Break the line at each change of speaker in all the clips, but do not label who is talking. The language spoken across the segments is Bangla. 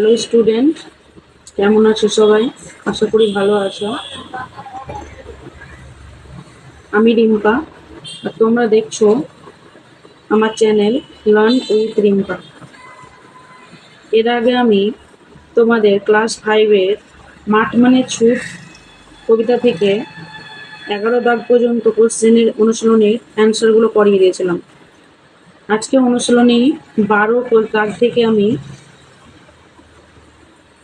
হ্যালো স্টুডেন্ট, কেমন আছো সবাই? আশা করি ভালো আছো। আমি রিম্পা, আর তোমরা দেখছো আমার চ্যানেল লার্ন উইথ রিম্পা। এর আগে আমি তোমাদের ক্লাস 5-এর মাঠ মানে ছুট কবিতা থেকে 11 দাগ পর্যন্ত কোশ্চেনের অনুশীলনীর অ্যান্সারগুলো করিয়ে দিয়েছিলাম। আজকে অনুশীলনী 12 দাগ থেকে আমি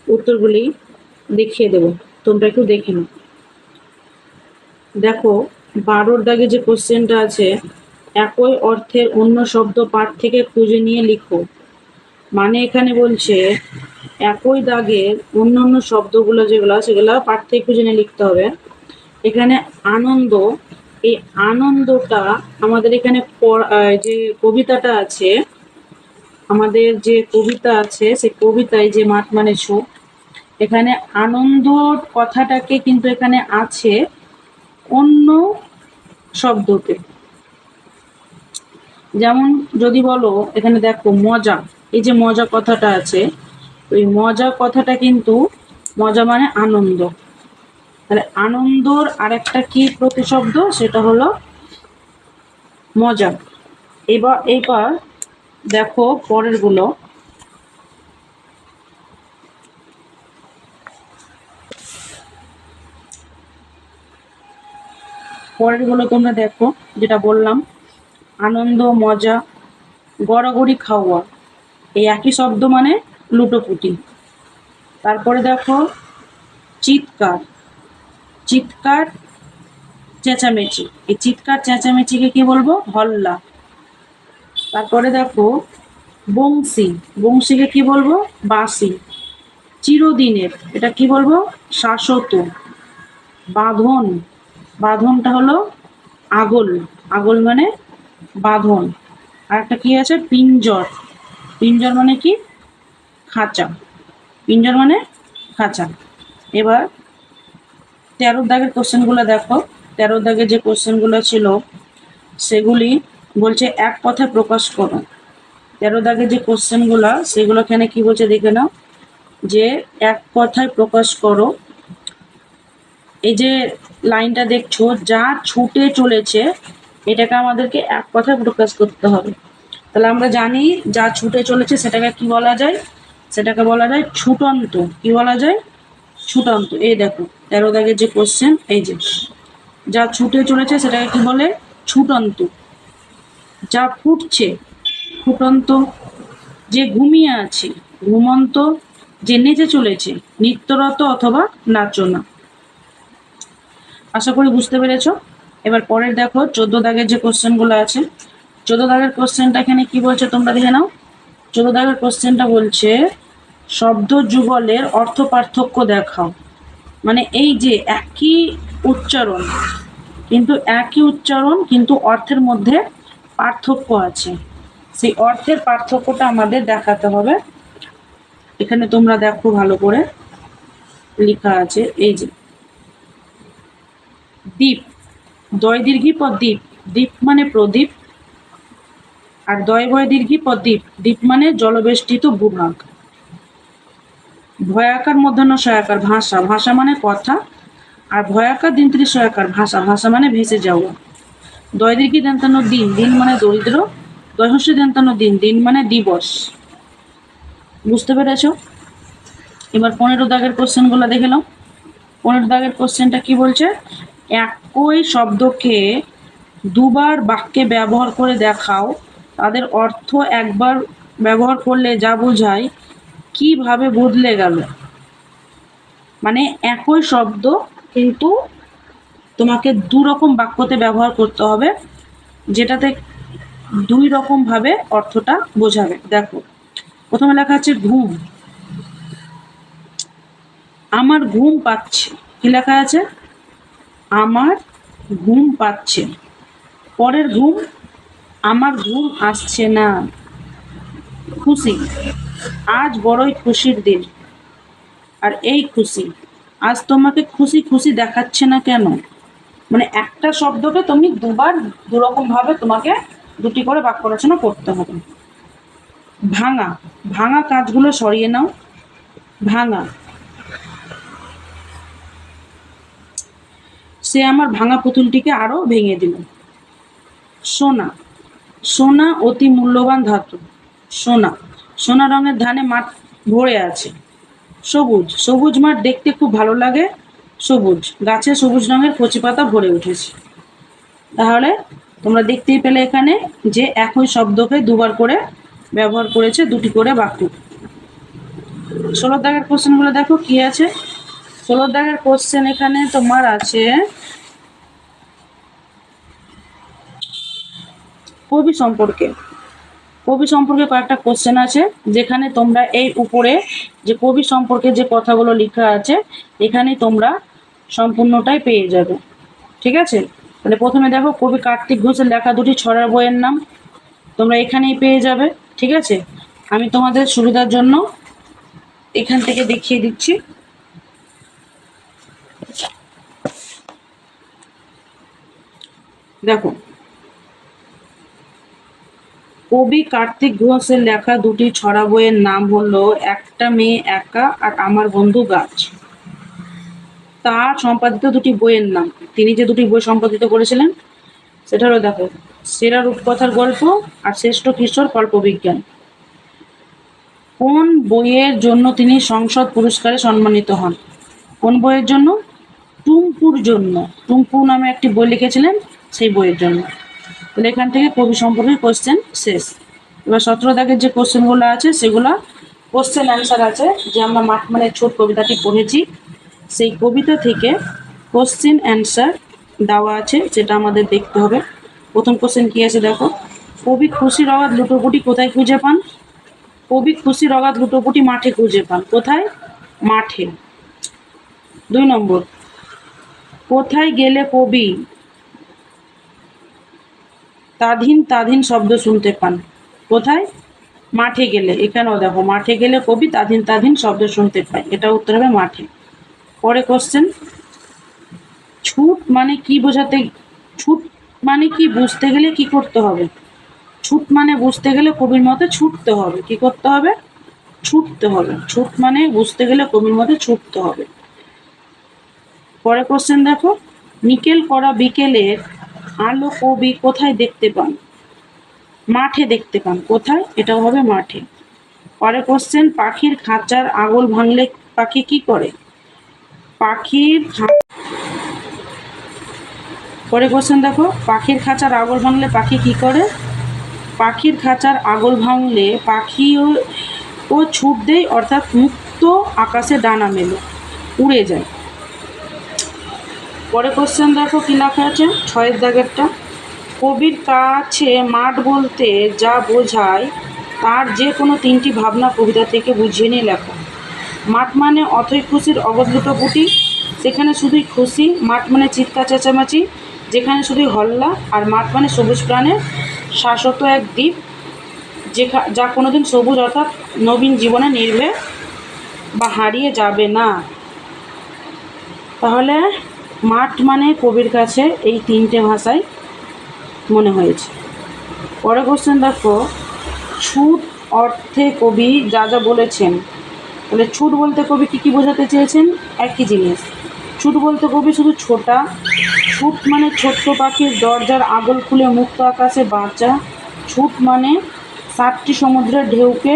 উত্তরগুলি দেখিয়ে দেব, তোমরা একটু দেখে নাও। দেখো, 12 দাগে যে কোশ্চেনটা আছে, একই অর্থের অন্য শব্দ পাঠ থেকে খুঁজে নিয়ে লিখো। মানে এখানে বলছে একই দাগের অন্য অন্য শব্দগুলো যেগুলো সেগুলো পাঠ থেকে খুঁজে নিয়ে লিখতে হবে। এখানে আনন্দ, এই আনন্দটা আমাদের এখানে যে কবিতাটা আছে, আমাদের যে কবিতা আছে সেই কবিতায় যে মাঠ মানে সুখ, এখানে আনন্দর কথাটাকে কিন্তু এখানে আছে অন্য শব্দতে। যেমন যদি বলো, এখানে দেখো মজা, এই যে মজা কথাটা আছে, ওই মজা কথাটা কিন্তু মজা মানে আনন্দ, তাহলে আনন্দর আরেকটা কি প্রতিশব্দ, সেটা হলো মজা। এবার দেখো পরের গুলো, তোমরা দেখো, যেটা বললাম আনন্দ, মজা, গড়াগড়ি খাওয়া, এই একই শব্দ মানে লুটোপুটি। তারপরে দেখো চিৎকার, চিৎকার চেঁচামেচি, এই চিৎকার চেঁচামেচিকে কি বলবো? হল্লা। তারপরে দেখো বংশী, বংশীকে কি বলবো? বাঁশি। চিরদিনের, এটা কি বলবো? শাশ্বত। বাঁধন, বাঁধনটা হলো আগল, আগল মানে বাঁধন। আর একটা কি আছে? পিঞ্জর, পিঞ্জর মানে কি? খাঁচা, পিঞ্জর মানে খাঁচা। এবার 13 দাগের কোশ্চেনগুলো দেখো। 13 দাগের যে কোশ্চেনগুলো ছিল সেগুলি বলছে এক কথায় প্রকাশ করো। 13 দাগের যে কোশ্চেনগুলো সেগুলো এখানে কি বলছে দেখে নাও, যে এক কথায় প্রকাশ করো। এই যে লাইনটা দেখছো, যা ছুটে চলেছে, এটাকে আমাদেরকে এক কথায় প্রকাশ করতে হবে। তাহলে আমরা জানি যা ছুটে চলেছে সেটাকে কি বলা যায়? সেটাকে বলা যায় ছুটন্ত। কি বলা যায়? ছুটন্ত। এই দেখো 13 দাগের যে কোশ্চেন, এই যে যা ছুটে চলেছে সেটাকে কি বলে? ছুটন্ত। যা ফুটছে, ফুটন্ত। যে ঘুমিয়ে আছে, ঘুমন্ত। যে নেচে চলেছে, নিত্যরত অথবা নাচনা। আশা করি বুঝতে পেরেছ। এবার পরের দেখো 14 দাগের যে কোশ্চেনগুলো আছে, 14 দাগের কোশ্চেনটা এখানে কি বলছে তোমরা দেখে নাও। 14 দাগের কোশ্চেনটা বলছে শব্দ যুগলের অর্থ পার্থক্য দেখাও। মানে এই যে একই উচ্চারণ, কিন্তু অর্থের মধ্যে পার্থক্য আছে, সেই অর্থের পার্থক্যটা আমাদের দেখাতে হবে। এখানে তোমরা দেখো ভালো করে লেখা আছে, এই যে দ্বীপ, দয় দীর্ঘি পর দ্বীপ, দ্বীপ মানে প্রদীপ। আর দয় ভয় দীর্ঘি পর দ্বীপ, দ্বীপ মানে জলবেষ্টিত ভূভাগ। ভয়াকার মধ্যাহ্ন সয়াকার ভাষা, ভাষা মানে কথা। আর ভয়াকার দিন ত্রিশ সয়াকার ভাষা, ভাষা মানে ভেসে যাওয়া। দয় দীর্ঘি দন্তান্ন দিন, দিন মানে দরিদ্র। দয়হস্য দন্তান্ন দিন, দিন মানে দিবস। বুঝতে পেরেছ? এবার 15 দাগের কোশ্চেনগুলো দেখে নাও। 15 দাগের কোশ্চেনটা কি বলছে? একই শব্দকে দুবার বাক্যে ব্যবহার করে দেখাও, তাদের অর্থ একবার ব্যবহার করলে যা বোঝায় কিভাবে বদলে গেল। মানে একই শব্দ কিন্তু তোমাকে দু রকম বাক্যতে ব্যবহার করতে হবে, যেটাতে 2 রকম ভাবে অর্থটা বোঝাবে। দেখো প্রথমে লেখা আছে ঘুম, আমার ঘুম পাচ্ছে। কি লেখা আছে? আমার ঘুম পাচ্ছে। পরের ঘুম, আমার ঘুম আসছে না। খুশি, আজ বড়ই খুশির দিন। আর এই খুশি, আজ তোমাকে খুশি খুশি দেখাচ্ছে না কেন? মানে একটা শব্দকে তুমি দুবার দুরকম ভাবে তোমাকে দুটি করে বাক্য রচনা করতে হবে। ভাঙা, ভাঙা কাজগুলো সরিয়ে নাও। ভাঙা, সে আমার ভাঙা পুতুলটিকে আরো ভেঙে দিল। সোনা, সোনা অতি মূল্যবান ধাতু। সোনা, সোনা রঙের ধানে মাঠ ভরে আছে। সবুজ, সবুজ মাঠ দেখতে খুব ভালো লাগে। সবুজ, গাছে সবুজ রঙের কচি পাতা ভরে উঠেছে। তাহলে তোমরা দেখতেই পেলে এখানে যে একই শব্দকে দুবার করে ব্যবহার করেছে, দুটি করে বাক্য। 16 দাগের কোশ্চেনগুলো দেখো কি আছে। 16 দাগের কোশ্চেন এখানে তোমার আছে কবি সম্পর্কে। কবি সম্পর্কে কয়েকটা কোশ্চেন আছে, যেখানে তোমরা এই উপরে যে কবি সম্পর্কে যে কথাগুলো লেখা আছে এখানে তোমরা সম্পূর্ণটাই পেয়ে যাবে। ঠিক আছে, তাহলে প্রথমে দেখো কবি কার্তিক ঘোষের লেখা দুটি ছড়ার বইয়ের নাম, তোমরা এখানেই পেয়ে যাবে। ঠিক আছে, আমি তোমাদের সুবিধার জন্য এখান থেকে দেখিয়ে দিচ্ছি। দেখো, কবি কার্তিক ঘোষের লেখা দুটি ছড়া বইয়ের নাম হলো একটা মেয়ে একা আর আমার বন্ধু গাছ। তার সম্পাদিত দুটি বইয়ের নাম, তিনি যে দুটি বই সম্পাদিত করেছিলেন সেটা হলো দেখো সেরা রূপকথার গল্প আর শ্রেষ্ঠ কিশোর কল্পবিজ্ঞান। কোন বইয়ের জন্য তিনি সংসদ পুরস্কারে সম্মানিত হন? কোন বইয়ের জন্য? টুম্পুর জন্য। টুম্পু নামে একটি বই লিখেছিলেন, সেই বইয়ের জন্য। তাহলে এখান থেকে কবি সম্পর্কে কোশ্চেন শেষ। এবার 17 দাগের যে কোশ্চেনগুলো আছে সেগুলো কোশ্চেন অ্যান্সার আছে, যে আমরা মাঠ মানে ছোট কবিতাটি পড়েছি সেই কবিতা থেকে কোশ্চেন অ্যান্সার দেওয়া আছে, যেটা আমাদের দেখতে হবে। প্রথম কোশ্চেন কি আছে দেখো, কবি খুশির অগাধ লুটোপুটি কোথায় খুঁজে পান? কবি খুশির অগাধ লুটোপুটি মাঠে খুঁজে পান। কোথায়? মাঠে। 2 নম্বর, কোথায় গেলে কবি তাধীন তাধীন শব্দ শুনতে পান? কোথায়? মাঠে গেলে। এখানেও দেখো মাঠে গেলে কবি তাধীন তাধীন শব্দ শুনতে পায়, এটা উত্তর হবে মাঠে। পরে কোশ্চেন, ছুট মানে কি বোঝাতে, ছুট মানে কি বুঝতে গেলে কি করতে হবে? ছুট মানে বুঝতে গেলে কবির মতে ছুটতে হবে। কি করতে হবে? ছুটতে হবে। ছুট মানে বুঝতে গেলে কবির মতে ছুটতে হবে। পরে কোশ্চেন দেখো, নিকেল করা বিকেলের আলো কবি কোথায় দেখতে পান? মাঠে দেখতে পান। কোথায়? এটাও হবে মাঠে। পরে কোশ্চেন, পাখির খাঁচার আগল ভাঙলে পাখি কি করে? পাখির পরে কোশ্চেন দেখো, পাখির খাঁচার আগল ভাঙলে পাখি কি করে? পাখির খাঁচার আগল ভাঙলে পাখি ও ছুট দেয়, অর্থাৎ মুক্ত আকাশে ডানা মেলে উড়ে যায়। পরে কোশ্চেন দেখো কি লেখা আছে 6 দাগেরটা, কবির কাছে মাঠ বলতে যা বোঝায় তার যে কোনো 3টি ভাবনা কবিতা থেকে বুঝিয়ে নিয়ে লেখা। মাঠ মানে অথই খুশির অগধ লুটোপুটি, সেখানে শুধুই খুশি। মাঠ মানে চিৎকার চেঁচামেচি, যেখানে শুধুই হল্লা। আর মাঠ মানে সবুজ প্রাণের শাশ্বত এক দ্বীপ, যা কোনোদিন সবুজ অর্থাৎ নবীন জীবনে নির্ভে বা হারিয়ে যাবে না। তাহলে মাঠ মানে কবির কাছে এই 3টে ভাষায় মনে হয়েছে। পরে কোশ্চেন দেখো, ছুট অর্থে কবি যা যা বলেছেন, তাহলে ছুট বলতে কবি কী কী বোঝাতে চেয়েছেন? একই জিনিস। ছুট বলতে কবি শুধু ছোটা। ছুট মানে ছোট্ট পাখির দরজার আগল খুলে মুক্ত আকাশে বাঁচা। ছুট মানে 7টি সমুদ্রের ঢেউকে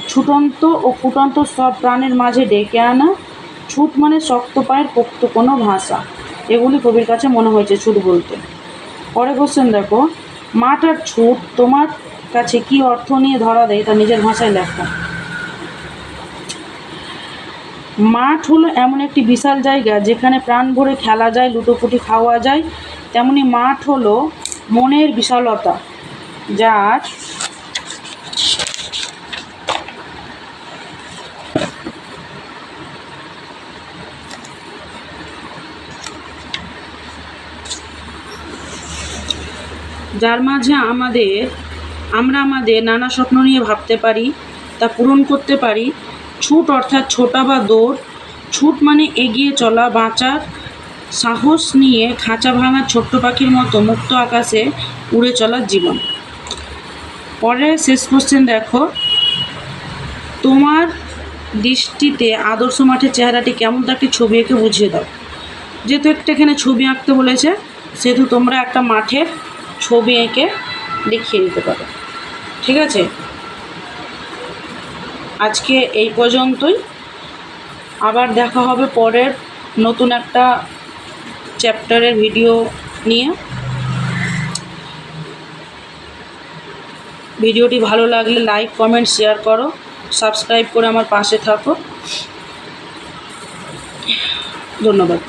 ছুটন্ত ও ফুটন্ত সব প্রাণের মাঝে ডেকে আনা। ছুট মানে শক্ত পায়ের পোক্ত কোনো ভাষা। এগুলি কবির কাছে মনে হয়েছে ছুট বলতে। পরে কোশ্চেন দেখো, মাঠ আর ছুট তোমার কাছে কি অর্থ নিয়ে ধরা দেয় তা নিজের ভাষায় লেখা। মাঠ হলো এমন একটি বিশাল জায়গা যেখানে প্রাণ ভরে খেলা যায়, লুটোপুটি খাওয়া যায়। তেমনি মাঠ হলো মনের বিশালতা, যার মাঝে আমরা আমাদের নানা স্বপ্ন নিয়ে ভাবতে পারি, তা পূরণ করতে পারি। ছুট অর্থাৎ ছোটা বা দৌড়। ছুট মানে এগিয়ে চলা, বাঁচার সাহস নিয়ে খাঁচা ভাঙা ছোট্ট পাখির মতো মুক্ত আকাশে উড়ে চলার জীবন। পরে শেষ কোশ্চেন দেখো, তোমার দৃষ্টিতে আদর্শ মাঠের চেহারাটি কেমন তা একটি ছবি এঁকে বুঝিয়ে দাও। যেহেতু একটা এখানে ছবি আঁকতে বলেছে, সেহেতু তোমরা একটা মাঠের ছবি এঁকে লিখিয়ে দিতে পারো। ঠিক আছে, আজকে এই পর্যন্তই। আবার দেখা হবে পরের নতুন একটা চ্যাপ্টারের ভিডিও নিয়ে। ভিডিওটি ভালো লাগলে লাইক, কমেন্ট, শেয়ার করো, সাবস্ক্রাইব করে আমার পাশে থাকো। ধন্যবাদ।